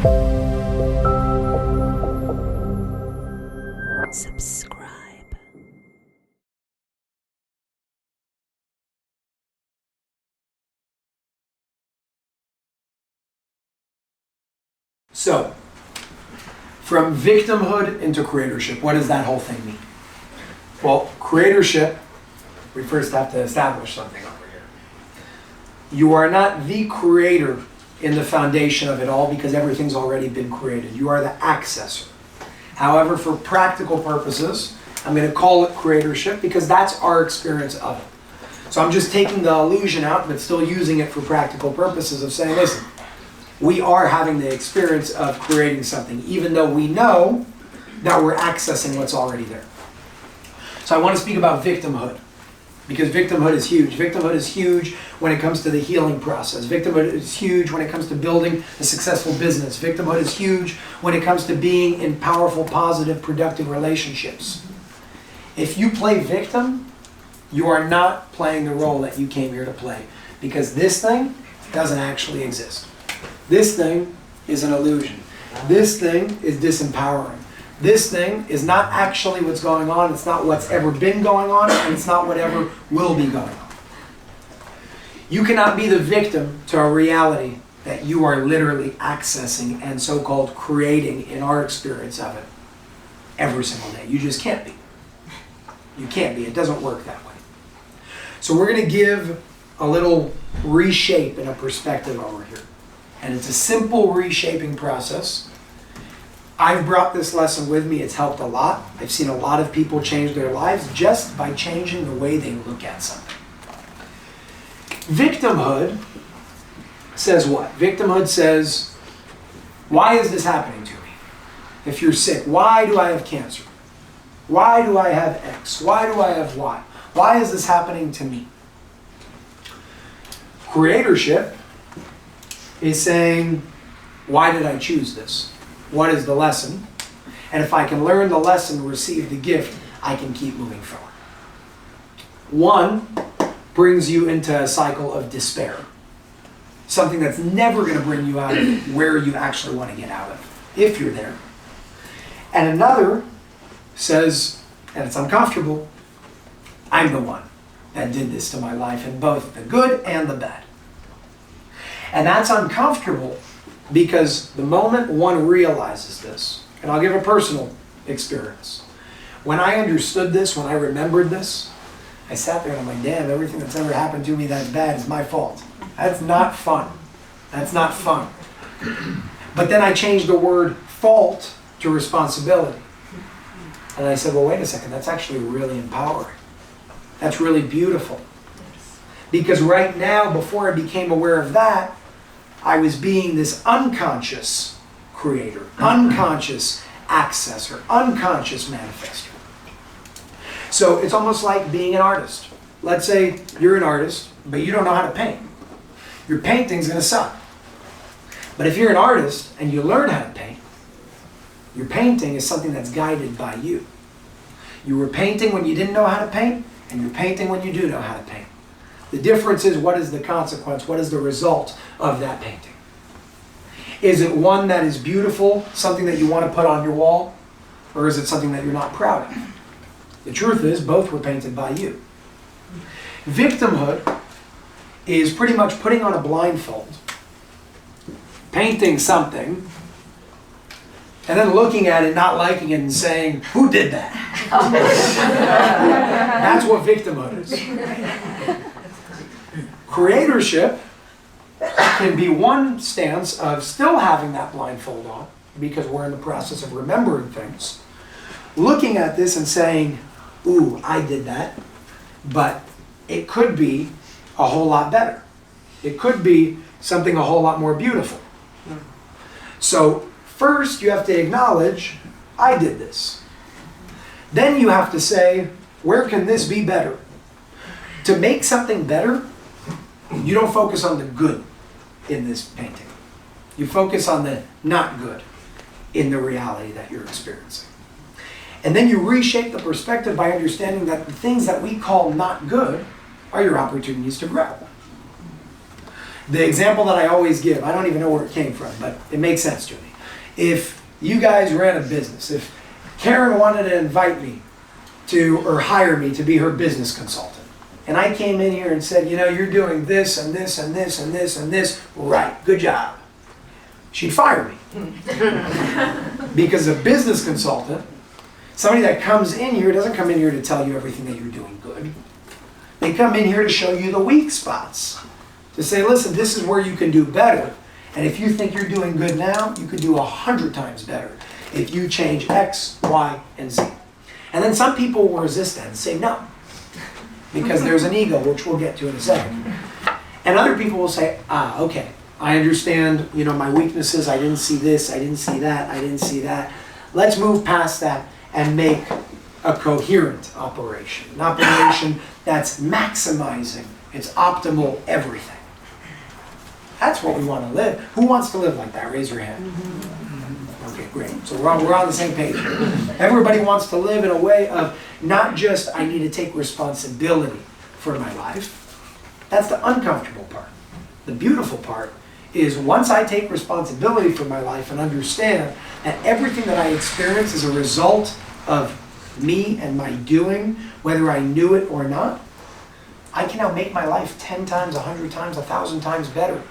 Subscribe. So, from victimhood into creatorship, what does that whole thing mean? Well, creatorship, we first have to establish something over here. You are not the creator in the foundation of it all because everything's already been created. You are the accessor. However, for practical purposes, I'm going to call it creatorship because that's our experience of it. So I'm just taking the illusion out, but still using it for practical purposes of saying, listen, we are having the experience of creating something, even though we know that we're accessing what's already there. So I want to speak about victimhood, because victimhood is huge. Victimhood is huge when it comes to the healing process. Victimhood is huge when it comes to building a successful business. Victimhood is huge when it comes to being in powerful, positive, productive relationships. If you play victim, you are not playing the role that you came here to play, because this thing doesn't actually exist. This thing is an illusion. This thing is disempowering. This thing is not actually what's going on. It's not what's ever been going on, and it's not whatever will be going on. You cannot be the victim to a reality that you are literally accessing and so-called creating in our experience of it every single day. You just can't be. You can't be. It doesn't work that way. So we're going to give a little reshape and a perspective over here. And it's a simple reshaping process. I've brought this lesson with me. It's helped a lot. I've seen a lot of people change their lives just by changing the way they look at something. Victimhood says what? Victimhood says, why is this happening to me? If you're sick, why do I have cancer? Why do I have X? Why do I have Y? Why is this happening to me? Creatorship is saying, why did I choose this? What is the lesson? And if I can learn the lesson, receive the gift, I can keep moving forward. One brings you into a cycle of despair. Something that's never going to bring you out of where you actually want to get out of, if you're there. And another says, and it's uncomfortable, I'm the one that did this to my life in both the good and the bad. And that's uncomfortable because the moment one realizes this, and I'll give a personal experience. When I understood this, when I remembered this, I sat there and I'm like, damn, everything that's ever happened to me that's bad is my fault. That's not fun. That's not fun. But then I changed the word fault to responsibility. And I said, well, wait a second, that's actually really empowering. That's really beautiful. Because right now, before I became aware of that, I was being this unconscious creator, unconscious accessor, unconscious manifester. So it's almost like being an artist. Let's say you're an artist, but you don't know how to paint. Your painting's going to suck. But if you're an artist and you learn how to paint, your painting is something that's guided by you. You were painting when you didn't know how to paint, and you're painting when you do know how to paint. The difference is, what is the consequence? What is the result of that painting? Is it one that is beautiful, something that you want to put on your wall? Or is it something that you're not proud of? The truth is, both were painted by you. Victimhood is pretty much putting on a blindfold, painting something, and then looking at it, not liking it, and saying, who did that? That's what victimhood is. Creatorship can be one stance of still having that blindfold on, because we're in the process of remembering things, looking at this and saying, ooh, I did that, but it could be a whole lot better. It could be something a whole lot more beautiful. So first you have to acknowledge, I did this. Then you have to say, where can this be better? To make something better, you don't focus on the good in this painting. You focus on the not good in the reality that you're experiencing. And then you reshape the perspective by understanding that the things that we call not good are your opportunities to grow. The example that I always give, I don't even know where it came from, but it makes sense to me. if you guys ran a business, if Karen wanted to invite me to, or hire me to be her business consultant, and I came in here and said, you know, you're doing this and this and this and this and this, right, good job. She'd fire me. Because a business consultant, somebody that comes in here doesn't come in here to tell you everything that you're doing good. They come in here to show you the weak spots. To say, listen, this is where you can do better. And if you think you're doing good now, you could do 100 times better if you change X, Y, and Z. And then some people will resist that and say no. Because there's an ego, which we'll get to in a second. And other people will say, okay, I understand, you know, my weaknesses, I didn't see this, I didn't see that, I didn't see that. Let's move past that and make a coherent operation. An operation that's maximizing its optimal everything. That's what we want to live. Who wants to live like that? Raise your hand. Okay, great. So we're on the same page. Everybody wants to live in a way of not just, I need to take responsibility for my life. That's the uncomfortable part. The beautiful part is once I take responsibility for my life and understand that everything that I experience is a result of me and my doing, whether I knew it or not, I can now make my life 10 times, 100 times, 1,000 times better.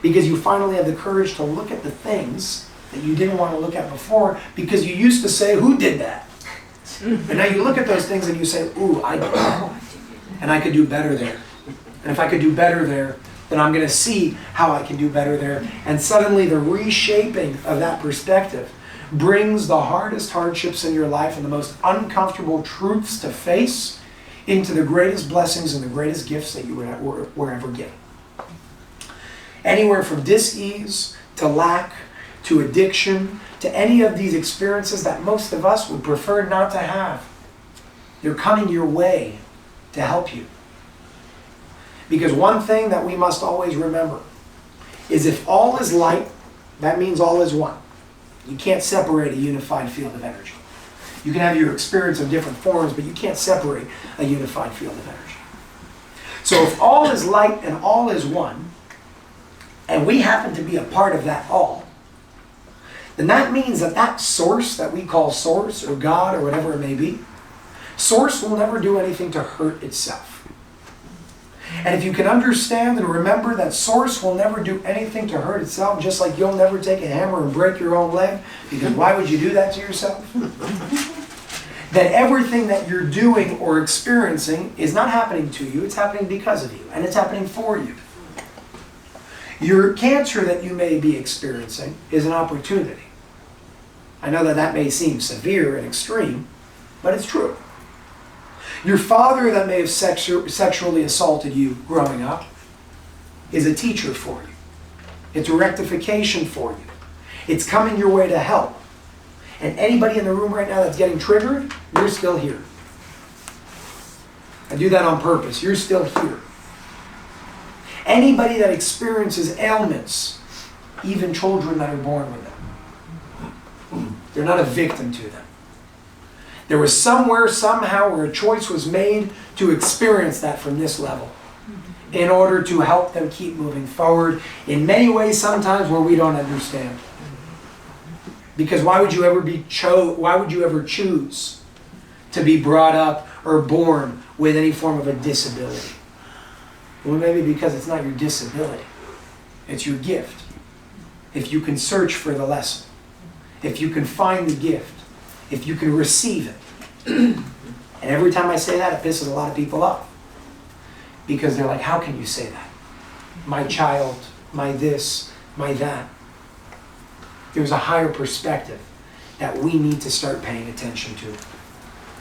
Because you finally have the courage to look at the things that you didn't want to look at before because you used to say, who did that? And now you look at those things and you say, ooh, I did that. And I could do better there. And if I could do better there, then I'm going to see how I can do better there. And suddenly the reshaping of that perspective brings the hardest hardships in your life and the most uncomfortable truths to face into the greatest blessings and the greatest gifts that you were ever given. Anywhere from dis-ease to lack to addiction to any of these experiences that most of us would prefer not to have. They're coming your way to help you. Because one thing that we must always remember is if all is light, that means all is one. You can't separate a unified field of energy. You can have your experience of different forms, but you can't separate a unified field of energy. So if all is light and all is one, and we happen to be a part of that all, then that means that that source that we call source or God or whatever it may be, source will never do anything to hurt itself. And if you can understand and remember that source will never do anything to hurt itself, just like you'll never take a hammer and break your own leg, because why would you do that to yourself? That everything that you're doing or experiencing is not happening to you, it's happening because of you, and it's happening for you. Your cancer that you may be experiencing is an opportunity. I know that that may seem severe and extreme, but it's true. Your father that may have sexually assaulted you growing up is a teacher for you. It's a rectification for you. It's coming your way to help. And anybody in the room right now that's getting triggered, you're still here. I do that on purpose. You're still here. Anybody that experiences ailments, even children that are born with them, they're not a victim to them. There was somewhere, somehow, where a choice was made to experience that from this level in order to help them keep moving forward in many ways, sometimes where we don't understand. Because why would you ever choose to be brought up or born with any form of a disability? Well, maybe because it's not your disability. It's your gift. If you can search for the lesson, if you can find the gift, if you can receive it. And every time I say that, it pisses a lot of people off. Because they're like, how can you say that? My child, my this, my that. There's a higher perspective that we need to start paying attention to.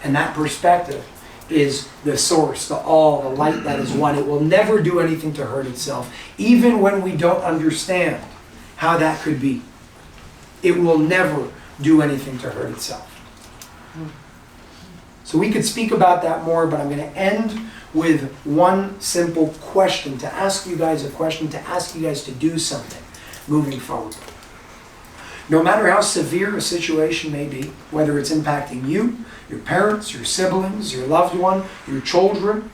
And that perspective is the source, the all, the light that is one. It will never do anything to hurt itself, even when we don't understand how that could be. It will never do anything to hurt itself. So we could speak about that more, but I'm going to end with one simple question, to ask you guys a question, to ask you guys to do something moving forward. No matter how severe a situation may be, whether it's impacting you, your parents, your siblings, your loved one, your children,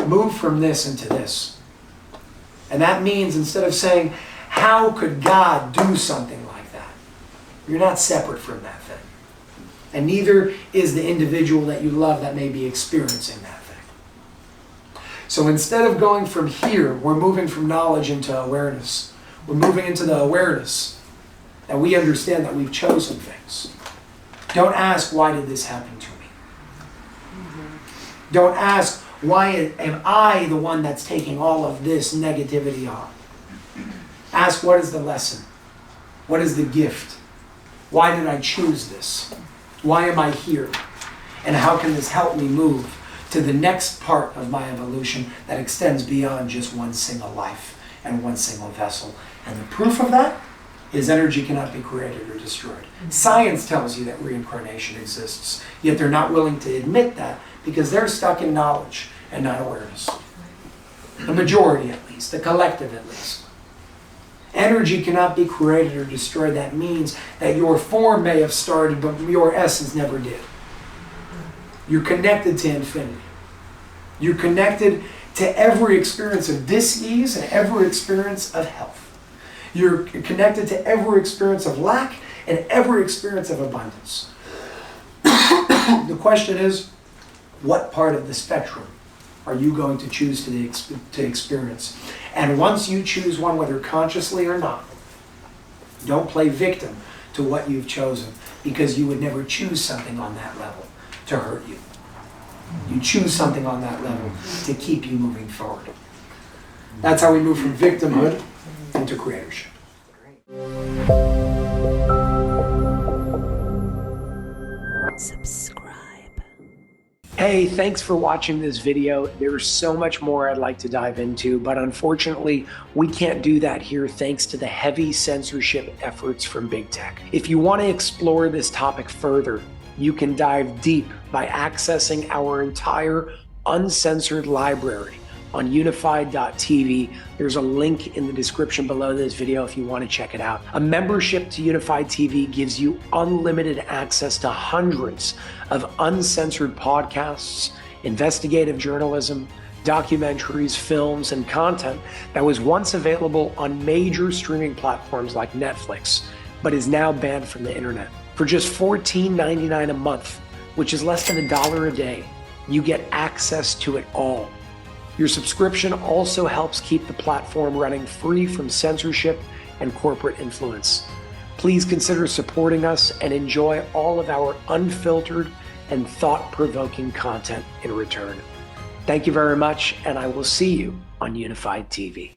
move from this into this. And that means instead of saying, how how could God do something like that? You're not separate from that thing. And neither is the individual that you love that may be experiencing that thing. So instead of going from here, we're moving from knowledge into awareness. We're moving into the awareness that we understand that we've chosen things. Don't ask, why did this happen to me? Don't ask, why am I the one that's taking all of this negativity on? Ask, what is the lesson? What is the gift? Why did I choose this? Why am I here? And how can this help me move to the next part of my evolution that extends beyond just one single life and one single vessel? And the proof of that is energy cannot be created or destroyed. Science tells you that reincarnation exists, yet they're not willing to admit that because they're stuck in knowledge and not awareness. The majority at least, the collective at least. Energy cannot be created or destroyed. That means that your form may have started, but your essence never did. You're connected to infinity. You're connected to every experience of dis-ease and every experience of health. You're connected to every experience of lack and every experience of abundance. The question is, what part of the spectrum are you going to choose to experience? And once you choose one, whether consciously or not, don't play victim to what you've chosen, because you would never choose something on that level to hurt you. You choose something on that level to keep you moving forward. That's how we move from victimhood into creatorship. Subscribe. Hey, thanks for watching this video. There's so much more I'd like to dive into, but unfortunately, we can't do that here thanks to the heavy censorship efforts from big tech. If you want to explore this topic further, you can dive deep by accessing our entire uncensored library on unified.tv. There's a link in the description below this video if you want to check it out. A membership to Unified TV gives you unlimited access to hundreds of uncensored podcasts, investigative journalism, documentaries, films, and content that was once available on major streaming platforms like Netflix, but is now banned from the internet. For just $14.99 a month, which is less than $1 a day, you get access to it all. Your subscription also helps keep the platform running free from censorship and corporate influence. Please consider supporting us and enjoy all of our unfiltered and thought-provoking content in return. Thank you very much, and I will see you on Unified TV.